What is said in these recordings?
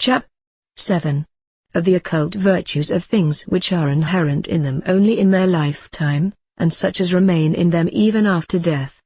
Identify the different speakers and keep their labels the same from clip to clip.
Speaker 1: CHAP. 7. Of the occult virtues of things which are inherent in them only in their lifetime, and such as remain in them even after death.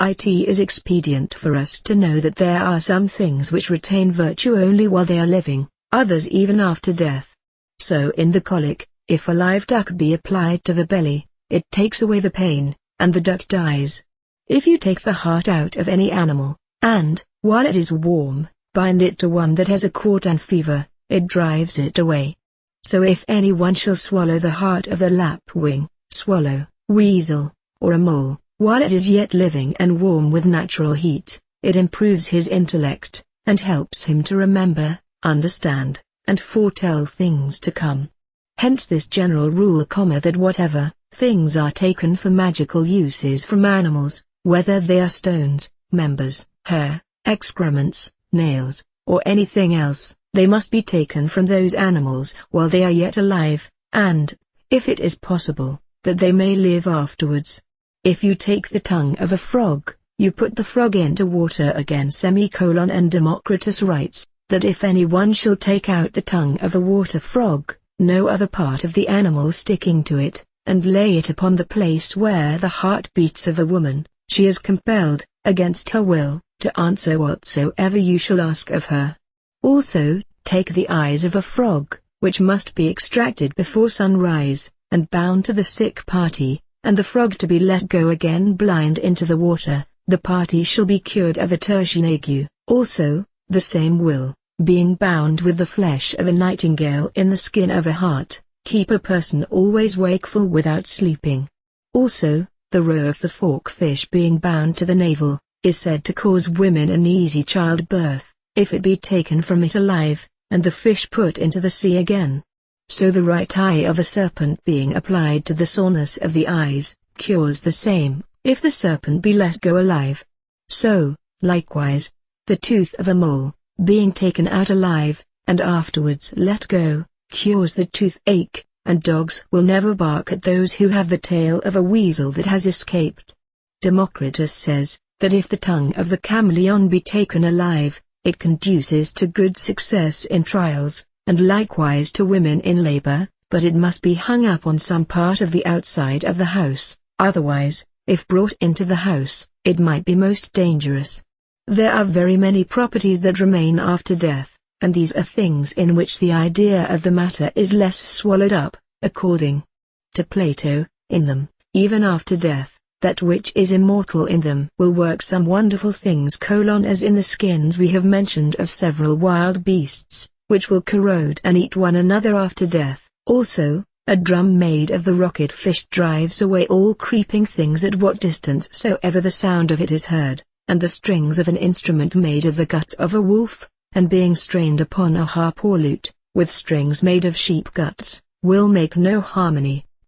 Speaker 1: It is expedient for us to know that there are some things which retain virtue only while they are living, others even after death. So in the colic, if a live duck be applied to the belly, it takes away the pain, and the duck dies. If you take the heart out of any animal, and, while it is warm, bind it to one that has a quartan fever, it drives it away. So if anyone shall swallow the heart of a lapwing, swallow, weasel, or a mole, while it is yet living and warm with natural heat, it improves his intellect, and helps him to remember, understand, and foretell things to come. Hence this general rule, that whatever things are taken for magical uses from animals, whether they are stones, members, hair, excrements, nails, or anything else, they must be taken from those animals while they are yet alive, and, if it is possible, that they may live afterwards. If you take the tongue of a frog, you put the frog into water again. And Democritus writes, that if anyone shall take out the tongue of a water frog, no other part of the animal sticking to it, and lay it upon the place where the heart beats of a woman, she is compelled, against her will, to answer whatsoever you shall ask of her. Also, take the eyes of a frog, which must be extracted before sunrise, and bound to the sick party, and the frog to be let go again blind into the water, the party shall be cured of a tertian ague. Also, the same will, being bound with the flesh of a nightingale in the skin of a hart, keep a person always wakeful without sleeping. Also, the roe of the forkfish being bound to the navel, is said to cause women an easy childbirth, if it be taken from it alive, and the fish put into the sea again. So the right eye of a serpent being applied to the soreness of the eyes, cures the same, if the serpent be let go alive. So, likewise, the tooth of a mole, being taken out alive, and afterwards let go, cures the toothache, and dogs will never bark at those who have the tail of a weasel that has escaped. Democritus says, that if the tongue of the chameleon be taken alive, it conduces to good success in trials, and likewise to women in labor, but it must be hung up on some part of the outside of the house, otherwise, if brought into the house, it might be most dangerous. There are very many properties that remain after death, and these are things in which the idea of the matter is less swallowed up, according to Plato. In them, even after death, that which is immortal in them will work some wonderful things, as in the skins we have mentioned of several wild beasts, which will corrode and eat one another after death. Also, a drum made of the rocket fish drives away all creeping things at what distance soever the sound of it is heard, and the strings of an instrument made of the guts of a wolf, and being strained upon a harp or lute, with strings made of sheep guts, will make no harmony.